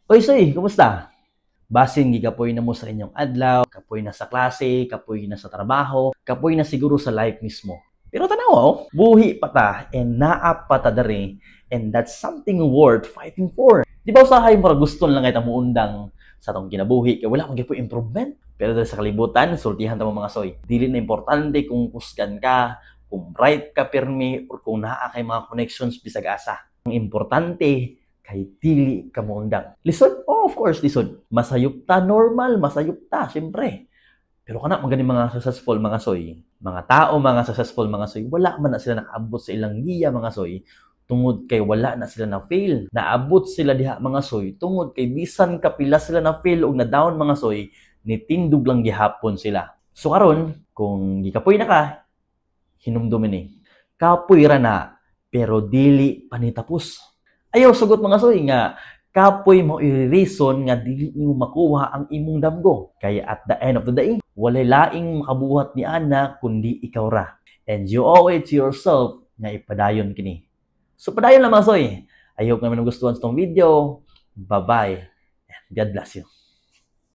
Oy, Soy, kumusta? Basin gigapoy na mo sa inyong adlaw, kapoy na sa klase, kapoy na sa trabaho, kapoy na siguro sa life mismo. Pero tanaw, buhi pa ta and naa pa ta dere, and that's something worth fighting for. Di ba usahay mo ra gusto lang kita muundang sa tong kinabuhi kay wala man gyud improvement. Pero dahil sa kalibutan, sultihan ta mo mga soy. Dili na importante kung kusgan ka, kung bright ka pirmi, or kung naa kay mga connections bisag asa. Ang importante kay dili ka muundang. Lisod? Oh, of course, lisod. Masayop ta, normal, masayop ta, siyempre. Pero kana maganing mga successful mga soy, mga tao mga successful mga soy, wala man na sila nakaabot sa ilang giya mga soy, tungod kay wala na sila na fail. Naabot sila diha mga soy tungod kay bisan kapila sila na fail og na down mga soy, nitindog lang gihapon sila. So karon, kung gikapoy na ka, hinumdumin ni. Kapoy ra na, pero dili pa ni tapos. Ayaw sugot mga soy nga kapoy mo i-reason nga dili nimo makuha ang imong damgo. Kaya at the end of the day, walay laing makabuhat ni ana kundi ikaw ra. And you owe it to yourself nga ipadayon kini. So padayon lang mga soy. I hope naman nagustuhan sa tong video. Bye-bye. God bless you.